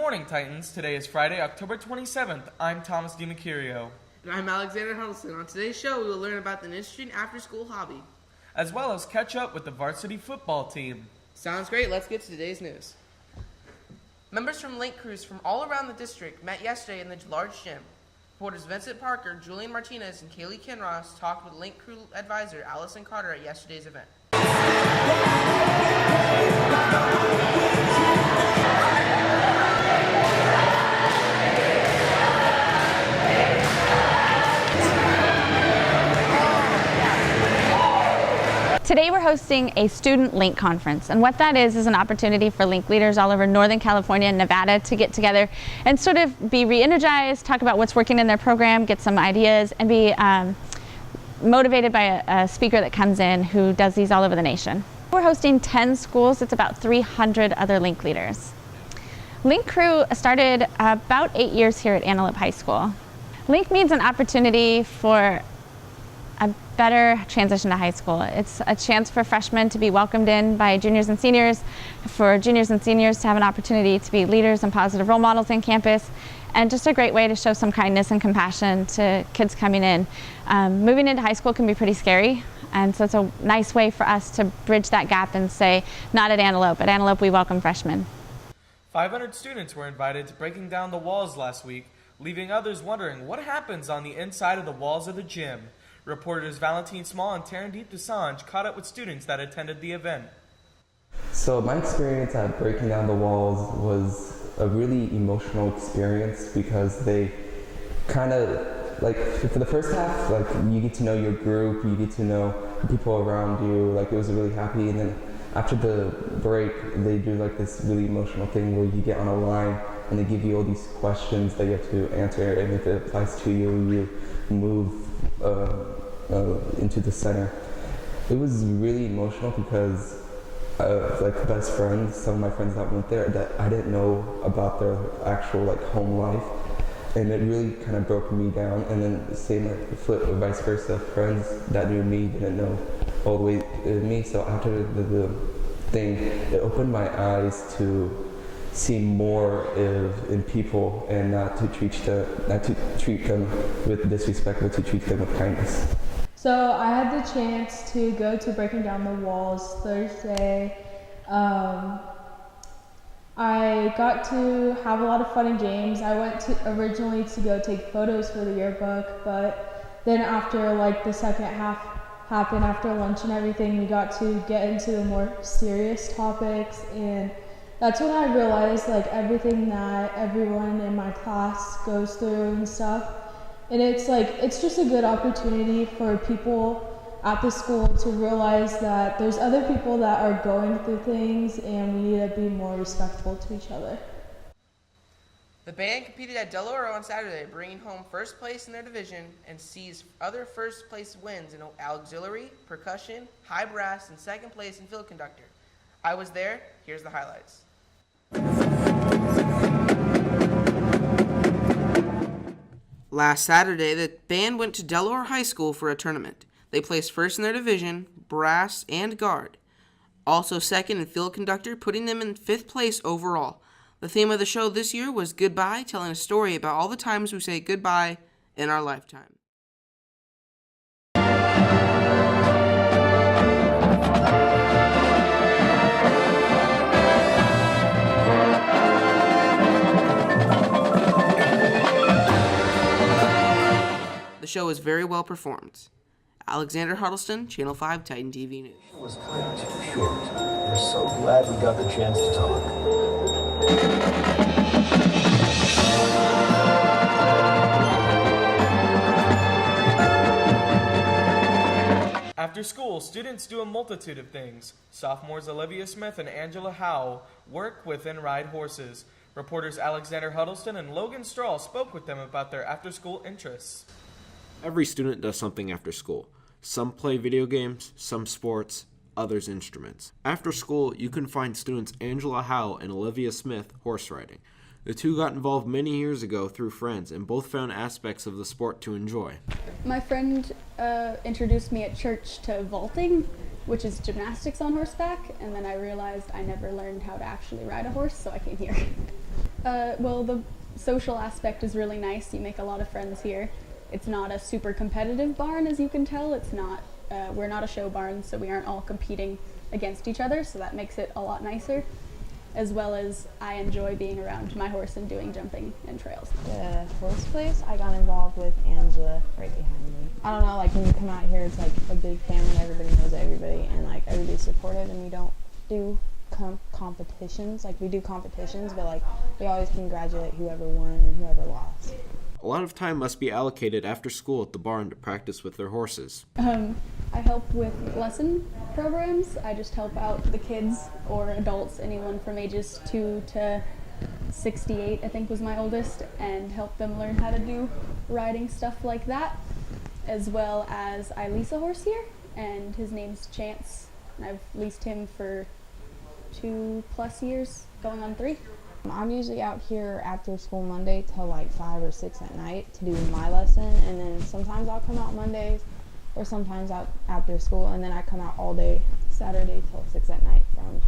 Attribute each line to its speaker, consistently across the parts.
Speaker 1: morning, Titans. Today is Friday, October 27th. I'm Thomas DiMercurio.
Speaker 2: And I'm Alexander Huddleston. On today's show, we will learn about an interesting after-school hobby,
Speaker 1: as well as catch up with the varsity football team.
Speaker 2: Sounds great. Let's get to today's news. Members from Link crews from all around the district met yesterday in the large gym. Reporters Vincent Parker, Julian Martinez, and Kaylee Kinross talked with Link crew advisor Allison Carter at yesterday's event.
Speaker 3: Today we're hosting a student Link conference, and what that is an opportunity for Link leaders all over Northern California and Nevada to get together and sort of be re-energized, talk about what's working in their program, get some ideas, and be motivated by a speaker that comes in who does these all over the nation. We're hosting 10 schools. It's about 300 other Link leaders. Link crew started about 8 years here at Antelope High School. Link means an opportunity for a better transition to high school. It's a chance for freshmen to be welcomed in by juniors and seniors, for juniors and seniors to have an opportunity to be leaders and positive role models in campus, and just a great way to show some kindness and compassion to kids coming in. Moving into high school can be pretty scary, and so it's a nice way for us to bridge that gap and say, not at Antelope. At Antelope, we welcome freshmen.
Speaker 1: 500 students were invited to Breaking Down the Walls last week, leaving others wondering what happens on the inside of the walls of the gym. Reporters Valentine Small and Tarandeep Desange caught up with students that attended the event.
Speaker 4: So my experience at Breaking Down the Walls was a really emotional experience because they kind of, like, for the first half, like, you get to know your group, you get to know the people around you, like, it was really happy, and then after the break, they do like this really emotional thing where you get on a line and they give you all these questions that you have to answer, and if it applies to you, you move into the center. It was really emotional because like best friends, some of my friends that went there, that I didn't know about their actual like home life, and it really kind of broke me down. And then same like flip, vice versa, friends that knew me didn't know all the way me. So after the thing, it opened my eyes to see more in people and not to treat them with disrespect, but to treat them with kindness.
Speaker 5: So I had the chance to go to Breaking Down the Walls Thursday. I got to have a lot of fun and games. I went to originally to go take photos for the yearbook, but then after like the second half happened, after lunch and everything, we got to get into the more serious topics, and that's when I realized like everything that everyone in my class goes through and stuff. And it's just a good opportunity for people at the school to realize that there's other people that are going through things, and we need to be more respectful to each other.
Speaker 2: The band competed at Del Oro on Saturday, bringing home first place in their division and seized other first place wins in auxiliary, percussion, high brass, and second place in field conductor. I was there. Here's the highlights. Last Saturday, the band went to Del Oro High School for a tournament. They placed first in their division, brass and guard. Also second in field conductor, putting them in 5th place overall. The theme of the show this year was Goodbye, telling a story about all the times we say goodbye in our lifetime. The show was very well performed. Alexander Huddleston, Channel 5 Titan TV News.
Speaker 6: It was kind of too short. We're so glad we got the chance to talk.
Speaker 1: After school, students do a multitude of things. Sophomores Olivia Smith and Angela Howe work with and ride horses. Reporters Alexander Huddleston and Logan Strahl spoke with them about their after-school interests.
Speaker 7: Every student does something after school. Some play video games, some sports, others instruments. After school, you can find students Angela Howe and Olivia Smith horse riding. The two got involved many years ago through friends and both found aspects of the sport to enjoy.
Speaker 8: My friend introduced me at church to vaulting, which is gymnastics on horseback, and then I realized I never learned how to actually ride a horse, so I came here. Well, the social aspect is really nice. You make a lot of friends here. It's not a super competitive barn, as you can tell. It's not. We're not a show barn, so we aren't all competing against each other, so that makes it a lot nicer. As well as I enjoy being around my horse and doing jumping and trails.
Speaker 9: The horse place, I got involved with Angela right behind me. I don't know, like when you come out here, it's like a big family, everybody knows everybody, and like everybody's supportive, and we don't do competitions. Like we do competitions, but like we always congratulate whoever won and whoever lost.
Speaker 7: A lot of time must be allocated after school at the barn to practice with their horses.
Speaker 8: I help with lesson programs. I just help out the kids or adults, anyone from ages 2 to 68, I think was my oldest, and help them learn how to do riding stuff like that. As well as I lease a horse here, and his name's Chance, and I've leased him for 2+ years, going on 3.
Speaker 9: I'm usually out here after school Monday till like 5 or 6 at night to do my lesson, and then sometimes I'll come out Mondays or sometimes out after school, and then I come out all day Saturday till 6 at night from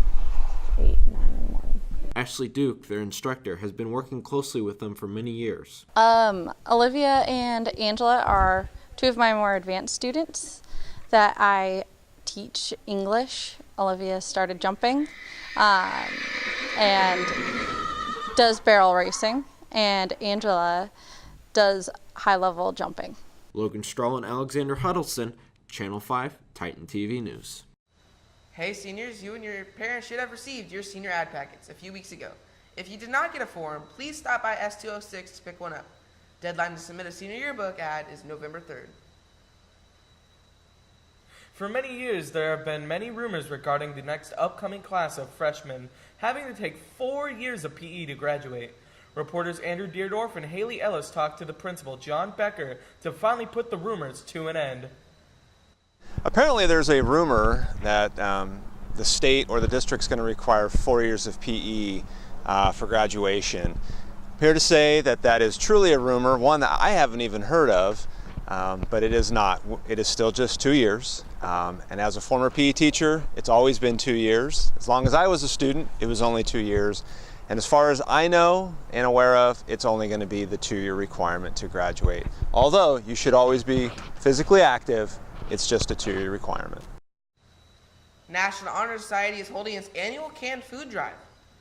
Speaker 9: 8, 9 in the morning.
Speaker 7: Ashley Duke, their instructor, has been working closely with them for many years.
Speaker 10: Olivia and Angela are 2 of my more advanced students that I teach English. Olivia started jumping and does barrel racing, and Angela does high-level jumping.
Speaker 7: Logan Strahl and Alexander Huddleston, Channel 5, Titan TV News.
Speaker 2: Hey seniors, you and your parents should have received your senior ad packets a few weeks ago. If you did not get a form, please stop by S206 to pick one up. Deadline to submit a senior yearbook ad is November 3rd.
Speaker 1: For many years, there have been many rumors regarding the next upcoming class of freshmen having to take 4 years of PE to graduate. Reporters Andrew Deerdorf and Haley Ellis talked to the principal, John Becker, to finally put the rumors to an end.
Speaker 11: Apparently there's a rumor that the state or the district's going to require 4 years of PE for graduation. I'm here to say that that is truly a rumor, one that I haven't even heard of, but it is not. It is still just 2 years. And as a former PE teacher, it's always been 2 years. As long as I was a student, it was only 2 years. And as far as I know and aware of, it's only going to be the 2-year requirement to graduate. Although you should always be physically active, it's just a 2-year requirement.
Speaker 2: National Honor Society is holding its annual canned food drive.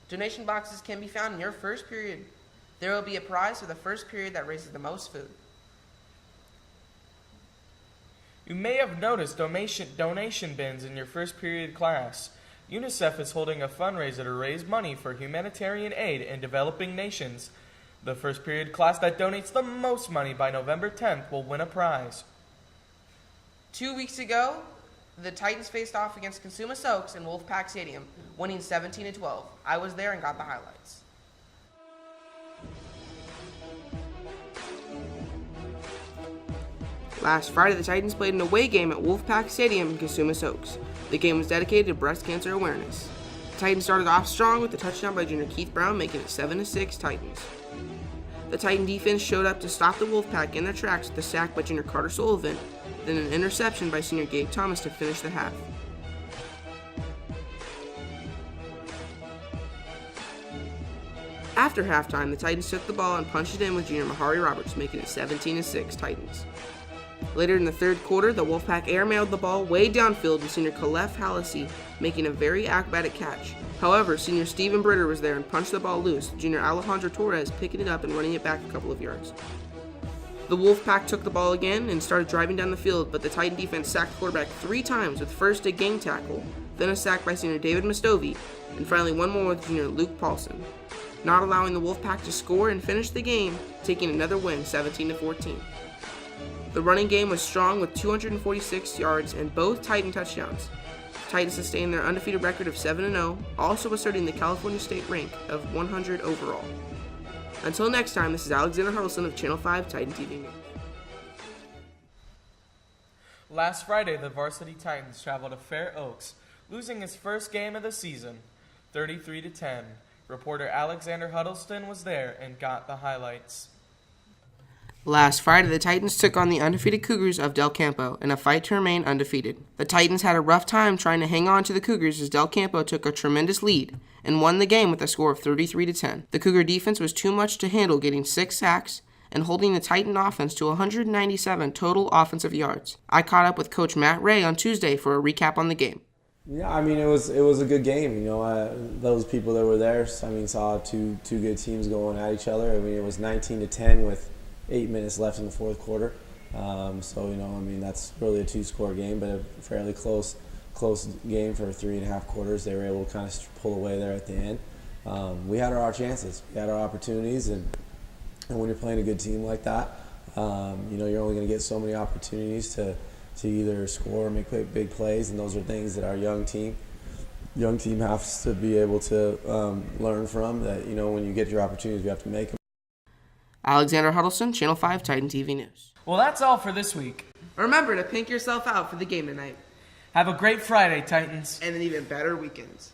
Speaker 2: Donation boxes can be found in your first period. There will be a prize for the first period that raises the most food.
Speaker 1: You may have noticed donation bins in your first period class. UNICEF is holding a fundraiser to raise money for humanitarian aid in developing nations. The first period class that donates the most money by November 10th will win a prize.
Speaker 2: 2 weeks ago, the Titans faced off against Consumma Oaks in Wolfpack Stadium, winning 17-12. I was there and got the highlights. Last Friday, the Titans played an away game at Wolfpack Stadium in Consumma Oaks. The game was dedicated to breast cancer awareness. The Titans started off strong with a touchdown by junior Keith Brown, making it 7-6 Titans. The Titan defense showed up to stop the Wolfpack in their tracks with a sack by junior Carter Sullivan, then an interception by senior Gabe Thomas to finish the half. After halftime, the Titans took the ball and punched it in with junior Mahari Roberts, making it 17-6 Titans. Later in the third quarter, the Wolfpack airmailed the ball way downfield with senior Khalef Halassi making a very acrobatic catch. However, senior Steven Britter was there and punched the ball loose, junior Alejandro Torres picking it up and running it back a couple of yards. The Wolfpack took the ball again and started driving down the field, but the Titan defense sacked the quarterback 3 times, with first a gang tackle, then a sack by senior David Mastovey, and finally one more with junior Luke Paulson, not allowing the Wolfpack to score and finish the game, taking another win 17-14. The running game was strong with 246 yards and both Titan touchdowns. The Titans sustained their undefeated record of 7-0, also asserting the California State rank of 100 overall. Until next time, this is Alexander Huddleston of Channel 5 Titan TV News.
Speaker 1: Last Friday, the varsity Titans traveled to Fair Oaks, losing its first game of the season, 33-10. Reporter Alexander Huddleston was there and got the highlights.
Speaker 2: Last Friday, the Titans took on the undefeated Cougars of Del Campo in a fight to remain undefeated. The Titans had a rough time trying to hang on to the Cougars as Del Campo took a tremendous lead and won the game with a score of 33-10. The Cougar defense was too much to handle, getting 6 sacks and holding the Titan offense to 197 total offensive yards. I caught up with Coach Matt Ray on Tuesday for a recap on the game.
Speaker 12: Yeah, I mean, it was a good game. You know, those people that were there, saw two good teams going at each other. I mean, it was 19-10 with 8 minutes left in the fourth quarter. That's really a 2-score game, but a fairly close game for 3.5 quarters. They were able to kind of pull away there at the end. We had our chances. We had our opportunities, and when you're playing a good team like that, you're only going to get so many opportunities to either score or make big plays, and those are things that our young team has to be able to learn from. That when you get your opportunities, you have to make them.
Speaker 2: Alexander Huddleston, Channel 5 Titan TV News.
Speaker 1: Well, that's all for this week.
Speaker 2: Remember to pink yourself out for the game tonight.
Speaker 1: Have a great Friday, Titans.
Speaker 2: And an even better weekend.